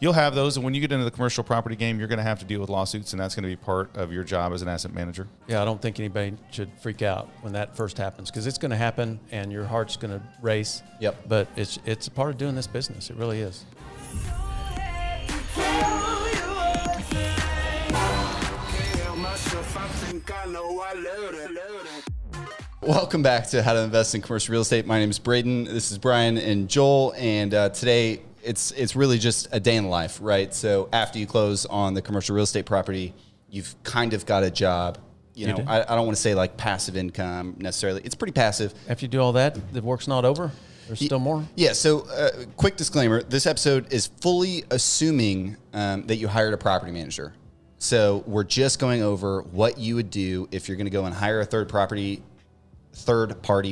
you'll have those. And when you get into the commercial property game, you're going to have to deal with lawsuits, and that's going to be part of your job as an asset manager. Yeah, I don't think anybody should freak out when that first happens, because it's going to happen and your heart's going to race. Yep. But it's a part of doing this business. It really is. Welcome back to How to Invest in Commercial Real Estate. My name is Braden. This is Brian and Joel. And today it's really just a day in the life, right? So after you close on the commercial real estate property, you've kind of got a job. You know, I don't want to say like passive income necessarily. It's pretty passive. After you do all that, the work's not over? There's still more? Yeah, so quick disclaimer. This episode is fully assuming that you hired a property manager. So we're just going over what you would do if you're going to go and hire a third-party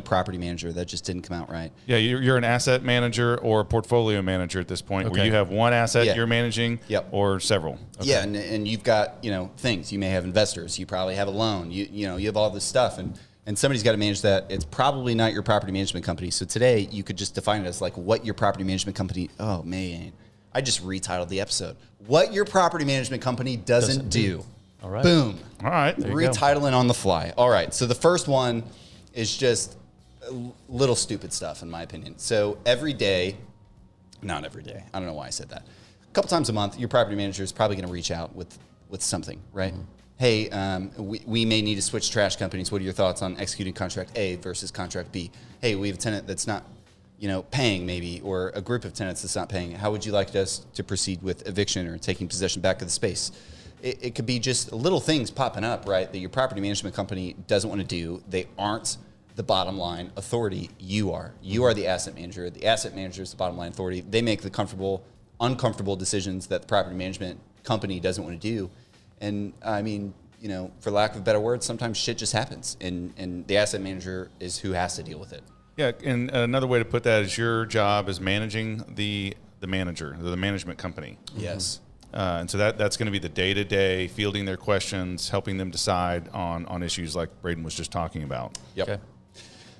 property manager. That just didn't come out right. Yeah, you're an asset manager or a portfolio manager at this point, where you have one asset you're managing or several. Okay. Yeah, and you've got, things. You may have investors. You probably have a loan. You have all this stuff, and somebody's got to manage that. It's probably not your property management company. So today you could just define it as like what your property management company, oh man, I just retitled the episode. What your property management company doesn't do. All right. Boom. All right. Retitling on the fly. All right. So the first one is just little stupid stuff, in my opinion. So not every day. I don't know why I said that. A couple times a month, your property manager is probably going to reach out with something, right? Mm-hmm. Hey, we may need to switch trash companies. What are your thoughts on executing contract A versus contract B? Hey, we have a tenant that's not paying maybe, or a group of tenants that's not paying. How would you like us to proceed with eviction or taking possession back of the space? It could be just little things popping up, right, that your property management company doesn't want to do. They aren't the bottom line authority. You are. You are the asset manager. The asset manager is the bottom line authority. They make the uncomfortable decisions that the property management company doesn't want to do. And I mean, for lack of a better word, sometimes shit just happens, and the asset manager is who has to deal with it. Yeah, and another way to put that is your job is managing the manager, the management company. Yes. And so that's going to be the day-to-day, fielding their questions, helping them decide on issues like Braden was just talking about. Yep. Okay.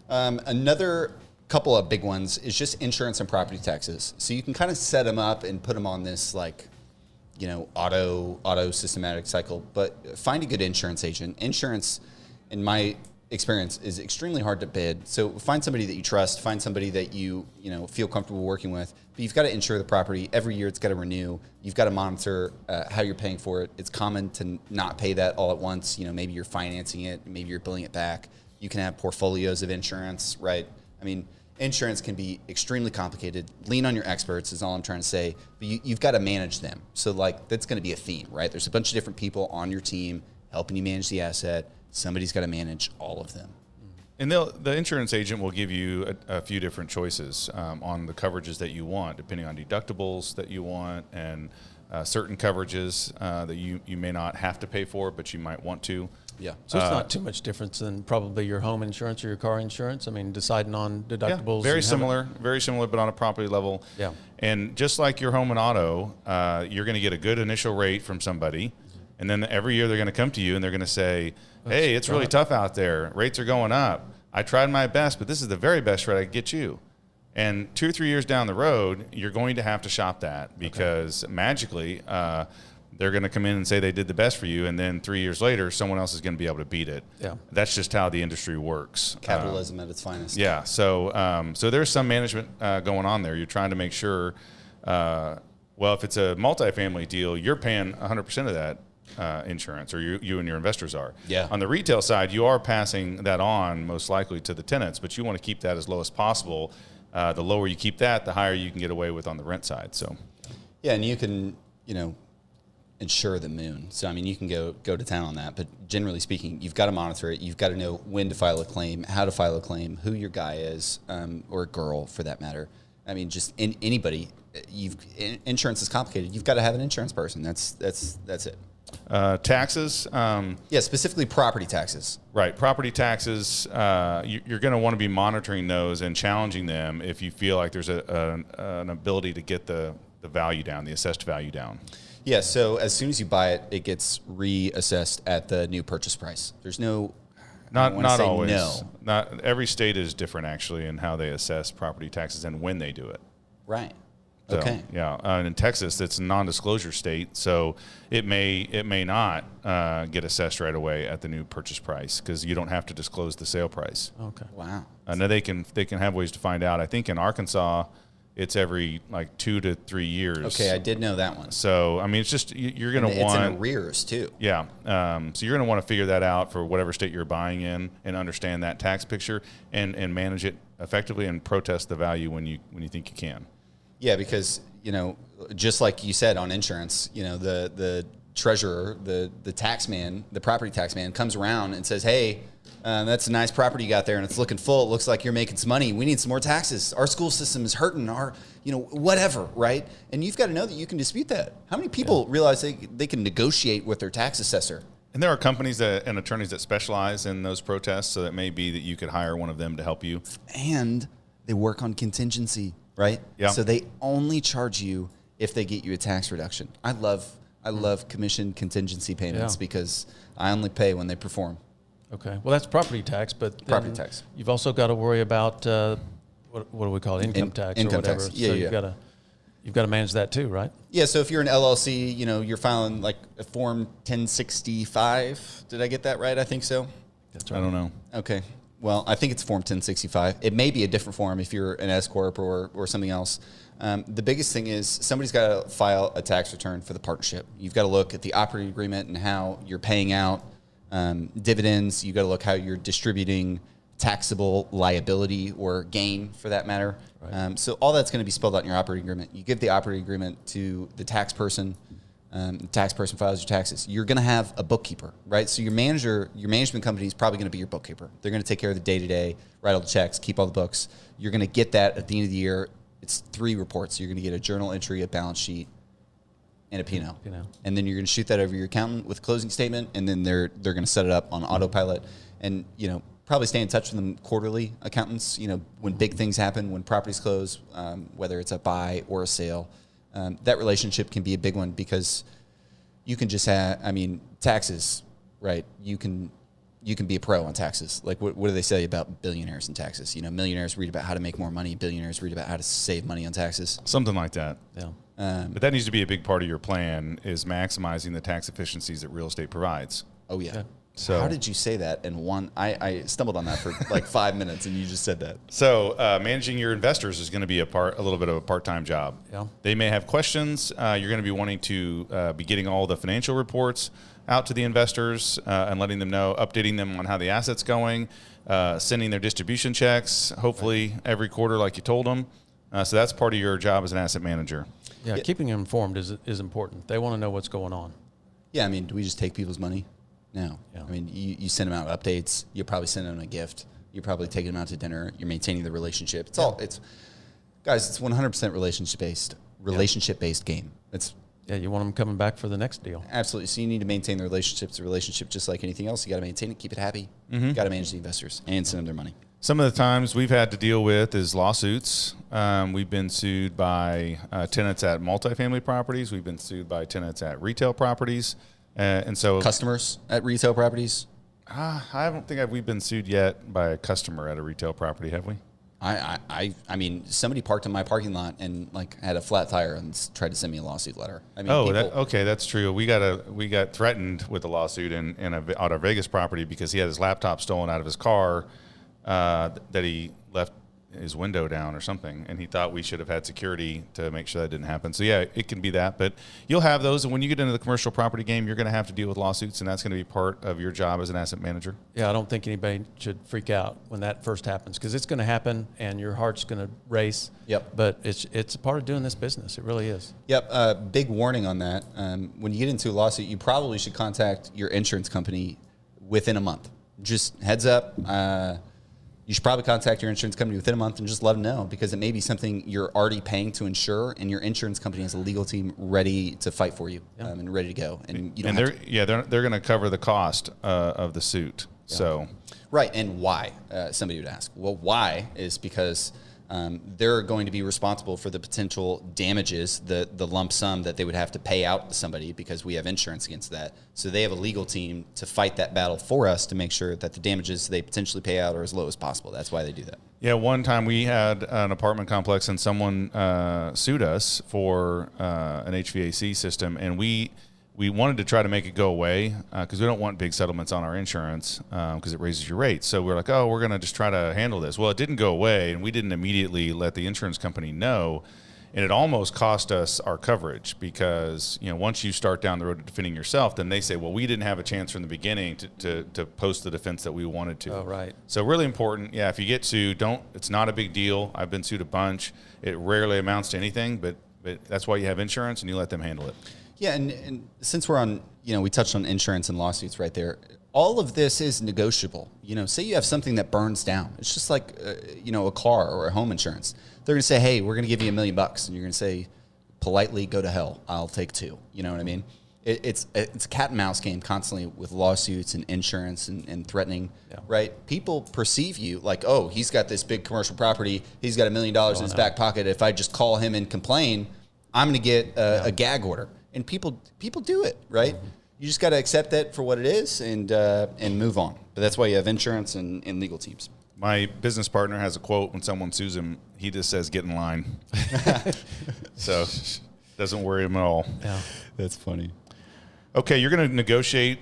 Another couple of big ones is just insurance and property taxes. So you can kind of set them up and put them on this auto systematic cycle, but find a good insurance agent. Insurance, in my experience, is extremely hard to bid. So find somebody that you trust, find somebody that you feel comfortable working with, but you've got to insure the property. Every year it's got to renew. You've got to monitor how you're paying for it. It's common to not pay that all at once. Maybe you're financing it, maybe you're billing it back. You can have portfolios of insurance, right? I mean, insurance can be extremely complicated. Lean on your experts is all I'm trying to say, but you've got to manage them. So that's going to be a theme, right? There's a bunch of different people on your team helping you manage the asset. Somebody's got to manage all of them. And the insurance agent will give you a few different choices on the coverages that you want, depending on deductibles that you want, and certain coverages that you may not have to pay for, but you might want to. Yeah. So it's not too much difference than probably your home insurance or your car insurance. I mean, deciding on deductibles. Yeah, very similar, but on a property level. Yeah. And just like your home and auto, you're going to get a good initial rate from somebody, and then every year they're going to come to you and they're going to say, hey, it's really tough out there. Rates are going up. I tried my best, but this is the very best rate I can get you. And 2 or 3 years down the road, you're going to have to shop that because magically they're going to come in and say they did the best for you, and then 3 years later, someone else is going to be able to beat it. Yeah. That's just how the industry works. Capitalism at its finest. Yeah. So there's some management going on there. You're trying to make sure, if it's a multifamily deal, you're paying 100% of that insurance, or you and your investors are. Yeah. On the retail side, you are passing that on most likely to the tenants, but you want to keep that as low as possible. The lower you keep that, the higher you can get away with on the rent side. So, yeah, and you can insure the moon. So I mean, you can go to town on that, but generally speaking, you've got to monitor it. You've got to know when to file a claim, how to file a claim, who your guy is, or girl for that matter. I mean, just anybody. Insurance is complicated. You've got to have an insurance person. That's it. Taxes. Yeah, specifically property taxes. Right. Property taxes, you're going to want to be monitoring those and challenging them if you feel like there's an ability to get the value down, the assessed value down. Yeah, so as soon as you buy it, it gets reassessed at the new purchase price. There's no... Not always. No. Not every state is different, actually, in how they assess property taxes and when they do it. Right. So, Okay. Yeah. And in Texas, it's a non-disclosure state, so it may not get assessed right away at the new purchase price because you don't have to disclose the sale price. Okay. Wow. Now they can have ways to find out. I think in Arkansas, it's every like 2 to 3 years. Okay, I did know that one. So I mean, it's just you're going to want it's in arrears too. Yeah. So you're going to want to figure that out for whatever state you're buying in and understand that tax picture and manage it effectively and protest the value when you think you can. Yeah, because, just like you said on insurance, the treasurer, the tax man, the property tax man comes around and says, hey, that's a nice property you got there and it's looking full. It looks like you're making some money. We need some more taxes. Our school system is hurting. Our, whatever, right? And you've got to know that you can dispute that. How many people realize they can negotiate with their tax assessor? And there are companies and attorneys that specialize in those protests, so it may be that you could hire one of them to help you. And they work on contingency, right? Yeah. So they only charge you if they get you a tax reduction. I love commission contingency payments because I only pay when they perform. Okay. Well, that's property tax, but Property tax. You've also got to worry about what do we call it? Income tax income or whatever. tax. Yeah, so yeah. You've got to manage that too, right? Yeah, so if you're an LLC, you're filing like a Form 1065. Did I get that right? I think so. That's right. I don't know. Okay. Well, I think it's Form 1065. It may be a different form if you're an S corp or something else. The biggest thing is somebody's got to file a tax return for the partnership. You've got to look at the operating agreement and how you're paying out dividends. You've got to look how you're distributing taxable liability or gain, for that matter. Right. So all that's going to be spelled out in your operating agreement. You give the operating agreement to the tax person. The tax person files your taxes. You're going to have a bookkeeper, right? So your management company is probably going to be your bookkeeper. They're going to take care of the day-to-day, write all the checks, keep all the books. You're going to get that at the end of the year. It's 3 reports. You're going to get a journal entry, a balance sheet, and a P&L. And then you're going to shoot that over your accountant with a closing statement, and then they're going to set it up on autopilot. And, probably stay in touch with them quarterly, accountants, when big things happen, when properties close, whether it's a buy or a sale. That relationship can be a big one because you can just have, taxes, right? You can be a pro on taxes. Like, what do they say about billionaires and taxes? Millionaires read about how to make more money. Billionaires read about how to save money on taxes. Something like that. Yeah. But that needs to be a big part of your plan is maximizing the tax efficiencies that real estate provides. Oh, yeah. Okay. So how did you say that in one? I stumbled on that for like 5 minutes, and you just said that. So managing your investors is going to be a little bit of a part-time job. Yeah. They may have questions. You're going to be wanting to be getting all the financial reports out to the investors and letting them know, updating them on how the asset's going, sending their distribution checks, hopefully every quarter like you told them. So that's part of your job as an asset manager. Yeah, keeping them informed is important. They want to know what's going on. Yeah, do we just take people's money? No. Yeah. You send them out updates. You probably send them a gift. You're probably taking them out to dinner. You're maintaining the relationship. It's 100% relationship-based game. You want them coming back for the next deal. Absolutely. So you need to maintain the relationship. It's a relationship just like anything else. You got to maintain it, keep it happy. You got to manage the investors and send them their money. Some of the times we've had to deal with is lawsuits. We've been sued by tenants at multifamily properties. We've been sued by tenants at retail properties. And so customers at retail properties? I don't think we've been sued yet by a customer at a retail property, have we? Somebody parked in my parking lot and had a flat tire and tried to send me a lawsuit letter. That's true. We got threatened with a lawsuit in out of Vegas property because he had his laptop stolen out of his car that he left his window down or something, and he thought we should have had security to make sure that didn't happen. So yeah, it can be that, but you'll have those, and when you get into the commercial property game, you're going to have to deal with lawsuits, and that's going to be part of your job as an asset manager. Yeah, I don't think anybody should freak out when that first happens because it's going to happen, and your heart's going to race. Yep. But it's a part of doing this business. It really is. Yep. Big warning on that. When you get into a lawsuit, you probably should contact your insurance company within a month. Just heads up. You should probably contact your insurance company within a month and just let them know because it may be something you're already paying to insure, and your insurance company has a legal team ready to fight for you and ready to go. And you don't they're going to cover the cost of the suit. Yeah. So right, and why? Somebody would ask. Well, why is because they're going to be responsible for the potential damages, the lump sum that they would have to pay out to somebody because we have insurance against that. So they have a legal team to fight that battle for us to make sure that the damages they potentially pay out are as low as possible. That's why they do that. Yeah, one time we had an apartment complex and someone sued us for an HVAC system, and we wanted to try to make it go away because we don't want big settlements on our insurance because it raises your rates. So we're like, oh, we're going to just try to handle this. Well, it didn't go away, and we didn't immediately let the insurance company know. And it almost cost us our coverage because, once you start down the road to defending yourself, then they say, well, we didn't have a chance from the beginning to post the defense that we wanted to. Oh, right. So really important. Yeah, if you get sued, it's not a big deal. I've been sued a bunch. It rarely amounts to anything, but that's why you have insurance and you let them handle it. Yeah, and since we're on, we touched on insurance and lawsuits right there. All of this is negotiable. Say you have something that burns down. It's just like, a car or a home insurance. They're going to say, hey, we're going to give you $1 million. And you're going to say, politely, go to hell. I'll take 2. You know what I mean? It's a cat and mouse game constantly with lawsuits and insurance and threatening, right? People perceive you like, oh, he's got this big commercial property. He's got $1 million in his back pocket. If I just call him and complain, I'm going to get a gag order. And people do it, right? Mm-hmm. You just got to accept that for what it is and move on. But that's why you have insurance and legal teams. My business partner has a quote when someone sues him. He just says, get in line. So doesn't worry him at all. Yeah, that's funny. Okay, you're going to negotiate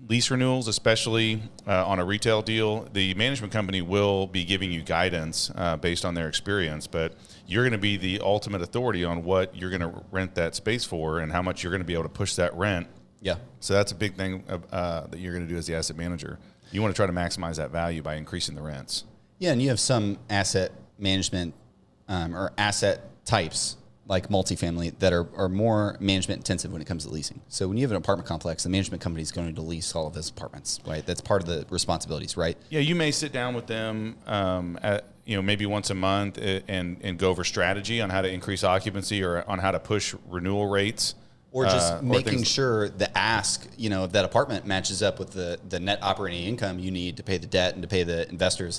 lease renewals, especially on a retail deal. The management company will be giving you guidance based on their experience, but you're going to be the ultimate authority on what you're going to rent that space for and how much you're going to be able to push that rent. Yeah. So that's a big thing that you're going to do as the asset manager. You want to try to maximize that value by increasing the rents. Yeah, and you have some asset management or asset types like multifamily that are more management intensive when it comes to leasing. So when you have an apartment complex, the management company is going to lease all of those apartments, right? That's part of the responsibilities, right? Yeah, you may sit down with them maybe once a month and go over strategy on how to increase occupancy or on how to push renewal rates. Or just making sure the ask, of that apartment matches up with the net operating income you need to pay the debt and to pay the investors.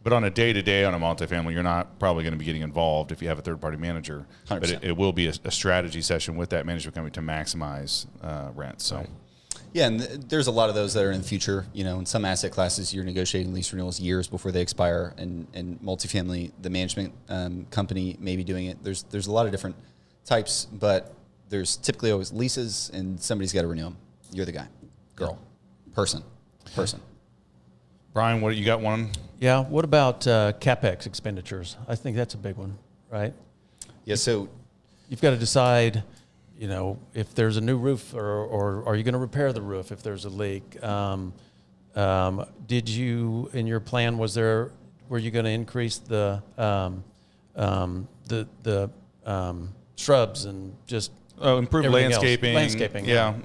But on a day-to-day on a multifamily, you're not probably going to be getting involved if you have a third-party manager. 100%. But it will be a strategy session with that management company to maximize rent. So, yeah, and there's a lot of those that are in the future. In some asset classes, you're negotiating lease renewals years before they expire, and multifamily, the management company may be doing it. There's a lot of different types, but there's typically always leases, and somebody's got to renew them. You're the guy, girl, person. Brian, what you got one? Yeah. What about CapEx expenditures? I think that's a big one, right? Yeah. So you've got to decide, if there's a new roof or are you going to repair the roof if there's a leak? Did you, in your plan, were you going to increase the shrubs and just improve landscaping. Landscaping. Yeah.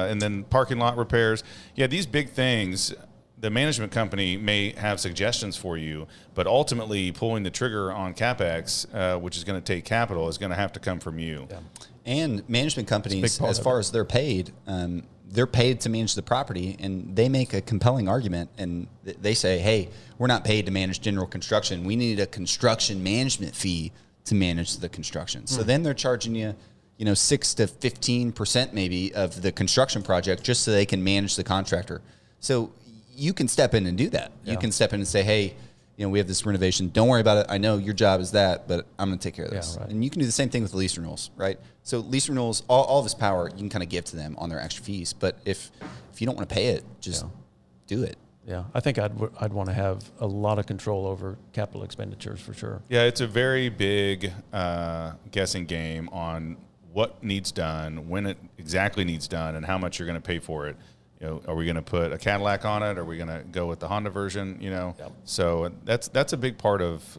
And then parking lot repairs. Yeah. These big things, the management company may have suggestions for you, but ultimately pulling the trigger on CapEx, which is going to take capital, is going to have to come from you. Yeah. And management companies, as far as they're paid to manage the property, and they make a compelling argument, and they say, hey, we're not paid to manage general construction. We need a construction management fee to manage the construction. So then they're charging you, 6 to 15% maybe of the construction project just so they can manage the contractor. So you can step in and do that. Yeah. You can step in and say, hey, we have this renovation. Don't worry about it. I know your job is that, but I'm going to take care of this. Yeah, right. And you can do the same thing with the lease renewals, right? So lease renewals, all of this power, you can kind of give to them on their extra fees. But if you don't want to pay it, just do it. Yeah, I think I'd want to have a lot of control over capital expenditures for sure. Yeah, it's a very big guessing game on what needs done, when it exactly needs done, and how much you're going to pay for it. Are we going to put a Cadillac on it? Are we going to go with the Honda version? Yep. So that's a big part of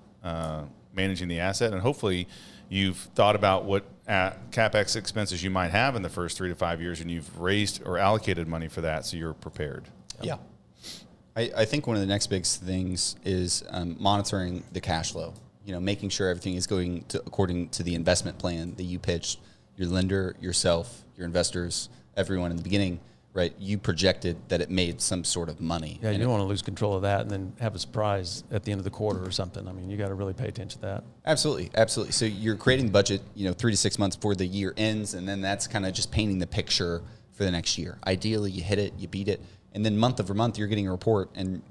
managing the asset. And hopefully you've thought about what CapEx expenses you might have in the first 3 to 5 years, and you've raised or allocated money for that, so you're prepared. Yeah. I think one of the next big things is monitoring the cash flow. Making sure everything is going according to the investment plan that you pitched, your lender, yourself, your investors, everyone in the beginning. Right, you projected that it made some sort of money. Yeah, you don't want to lose control of that and then have a surprise at the end of the quarter or something. I mean, you got to really pay attention to that. Absolutely. So you're creating the budget, 3 to 6 months before the year ends, and then that's kind of just painting the picture for the next year. Ideally, you hit it, you beat it, And then month over month, you're getting a report. And,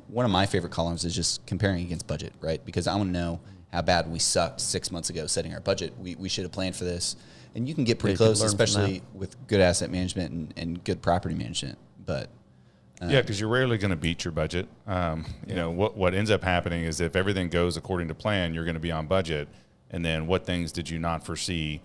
one of my favorite columns is just comparing against budget, right? Because I want to know how bad we sucked 6 months ago setting our budget. We should have planned for this. And you can get pretty close, especially with good asset management and good property management. But yeah, because you're rarely going to beat your budget. What ends up happening is if everything goes according to plan, you're going to be on budget. And then what things did you not foresee,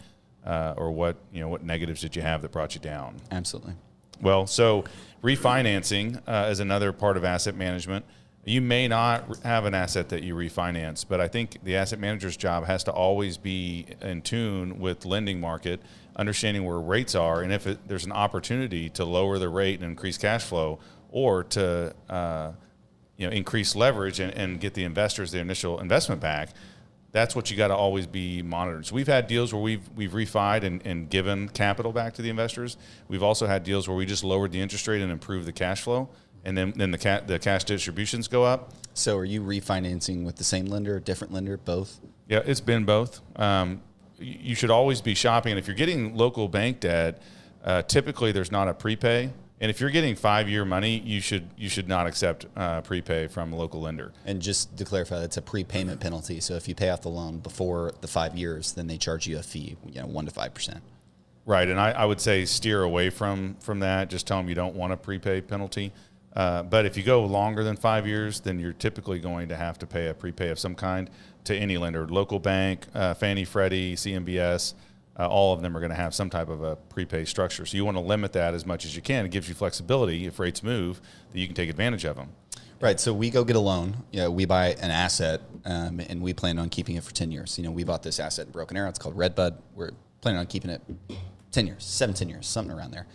or what negatives did you have that brought you down? Absolutely. Well, so refinancing is another part of asset management. You may not have an asset that you refinance, but I think the asset manager's job has to always be in tune with the lending market, understanding where rates are, and if there's an opportunity to lower the rate and increase cash flow, or to increase leverage and get the investors their initial investment back. That's what you got to always be monitoring. So we've had deals where we've refied and given capital back to the investors. We've also had deals where we just lowered the interest rate and improved the cash flow, and then the cash distributions go up. So are you refinancing with the same lender, a different lender, both? Yeah, it's been both. You should always be shopping. And if you're getting local bank debt, typically there's not a prepay. And if you're getting 5-year money, you should not accept prepay from a local lender. And just to clarify, that's a prepayment penalty. So if you pay off the loan before the 5 years, then they charge you a fee, 1 to 5%. Right, and I would say steer away from that. Just tell them you don't want a prepay penalty. But if you go longer than 5 years, then you're typically going to have to pay a prepay of some kind to any lender, local bank, Fannie, Freddie, CMBS. All of them are going to have some type of a prepay structure. So you want to limit that as much as you can. It gives you flexibility if rates move that you can take advantage of them. Right. So we go get a loan. We buy an asset, and we plan on keeping it for 10 years. We bought this asset in Broken Arrow. It's called Redbud. We're planning on keeping it 10 years, 7-10 years, something around there.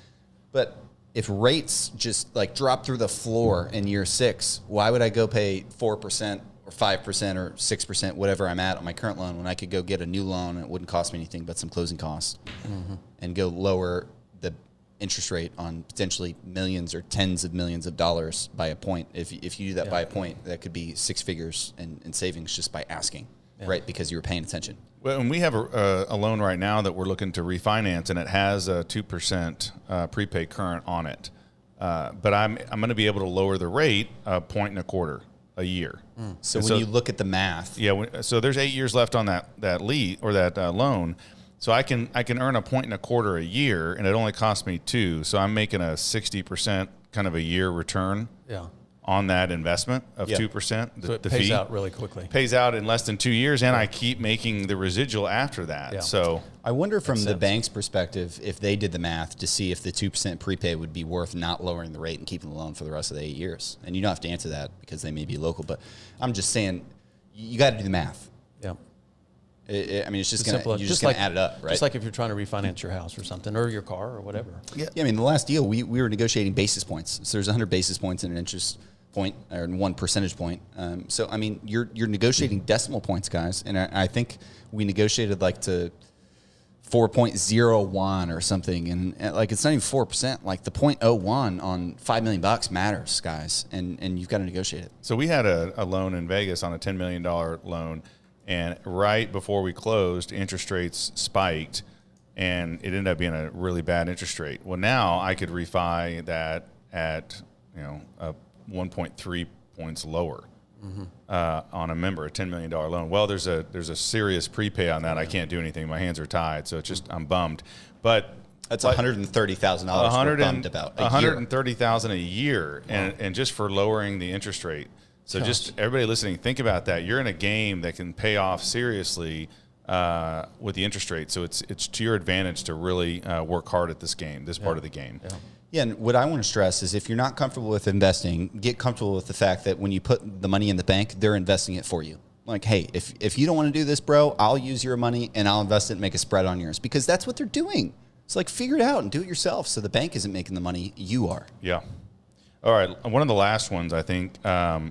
But if rates just drop through the floor in year 6, why would I go pay 4% or 5% or 6%, whatever I'm at on my current loan, when I could go get a new loan and it wouldn't cost me anything but some closing costs, and go lower the interest rate on potentially millions or tens of millions of dollars by a point. If you do that by a point, that could be 6 figures in savings just by asking, right? Because you were paying attention. Well, and we have a loan right now that we're looking to refinance, and it has a 2% prepay current on it. But I'm going to be able to lower the rate 1.25% a year. So when you look at the math, so there's 8 years left on that lease or that loan. So I can earn 1.25% a year, and it only costs me 2%. So I'm making a 60% kind of a year return. On that investment of 2%. So it pays out really quickly. Pays out in less than 2 years, and I keep making the residual after that. Yeah. So I wonder from the bank's perspective if they did the math to see if the 2% prepay would be worth not lowering the rate and keeping the loan for the rest of the 8 years. And you don't have to answer that because they may be local, but I'm just saying you got to do the math. Yeah. It's just going to add it up, right? Just like if you're trying to refinance your house or something, or your car or whatever. Yeah. The last deal we were negotiating basis points. So there's 100 basis points in an interest point or 1 percentage point. You're negotiating decimal points, guys. And I think we negotiated to 4.01 or something. And it's not even 4%. The 0.01 on $5 million matters, guys. And you've got to negotiate it. So we had a loan in Vegas on a $10 million loan. And right before we closed, interest rates spiked, and it ended up being a really bad interest rate. Well, now I could refi that at 1.3 points lower on a $10 million loan. Well, there's a serious prepay on that. I can't do anything. My hands are tied, so it's just I'm bummed. But that's $130,000 we're bummed about. $130,000 a year, and just for lowering the interest rate. So just everybody listening, think about that. You're in a game that can pay off seriously with the interest rate. So it's to your advantage to really work hard at this part of the game. Yeah, and what I want to stress is if you're not comfortable with investing, get comfortable with the fact that when you put the money in the bank, they're investing it for you. Hey, if you don't want to do this, bro, I'll use your money and I'll invest it and make a spread on yours, because that's what they're doing. It's figure it out and do it yourself, so the bank isn't making the money, you are. Yeah. All right. One of the last ones I think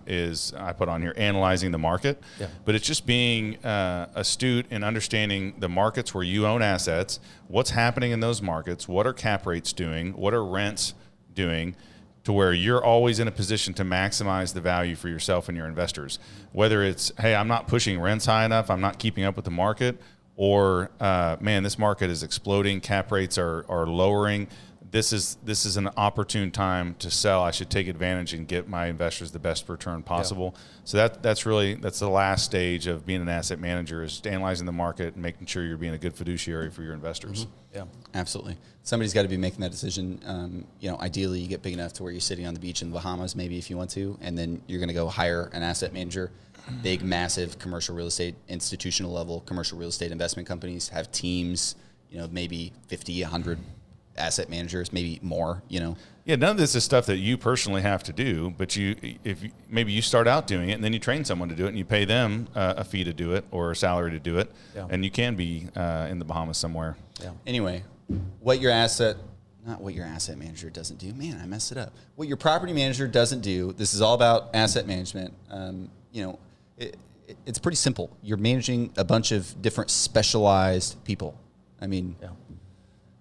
is I put on here, analyzing the market. Yeah. But it's just being astute in understanding the markets where you own assets, what's happening in those markets, what are cap rates doing, what are rents doing, to where you're always in a position to maximize the value for yourself and your investors. Whether it's, hey, I'm not pushing rents high enough, I'm not keeping up with the market, or, man, this market is exploding, cap rates are lowering. this is an opportune time to sell. I should take advantage and get my investors the best return possible. So that's the last stage of being an asset manager, is analyzing the market and making sure you're being a good fiduciary for your investors. Yeah, absolutely. Somebody's got to be making that decision. You know, ideally you get big enough to where you're sitting on the beach in the Bahamas, maybe, if you want to, and then you're going to go hire an asset manager. Big, massive commercial real estate, institutional level commercial real estate investment companies have teams, you know, maybe 50, 100 asset managers, maybe more, you know. Yeah, none of this is stuff that you personally have to do, but maybe you start out doing it and then you train someone to do it and you pay them a fee to do it or a salary to do it, and you can be in the Bahamas somewhere. Yeah. Anyway, not what your asset manager doesn't do. Man, I messed it up. What your property manager doesn't do. This is all about asset management. You know, it's pretty simple. You're managing a bunch of different specialized people. I mean,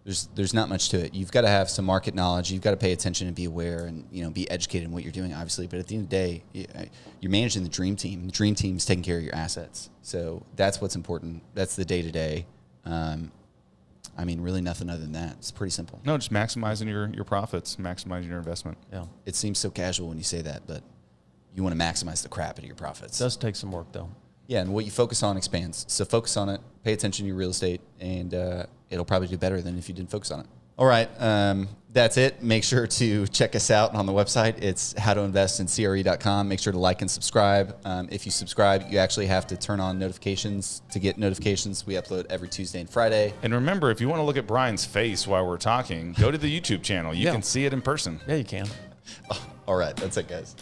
there's not much to it. You've got to have some market knowledge. You've got to pay attention and be aware and, you know, be educated in what you're doing, obviously. But at the end of the day, you're managing the dream team. The dream team's taking care of your assets. So that's what's important. That's the day-to-day. I mean, really nothing other than that. It's pretty simple. No, just maximizing your profits, maximizing your investment. Yeah. It seems so casual when you say that, but you want to maximize the crap out of your profits. It does take some work, though. Yeah, and what you focus on expands. So focus on it, pay attention to your real estate, and it'll probably do better than if you didn't focus on it. All right, that's it. Make sure to check us out on the website. It's howtoinvestincre.com. Make sure to like and subscribe. If you subscribe, you actually have to turn on notifications to get notifications. We upload every Tuesday and Friday. And remember, if you want to look at Brian's face while we're talking, go to the YouTube channel. You can see it in person. Yeah, you can. All right, that's it, guys.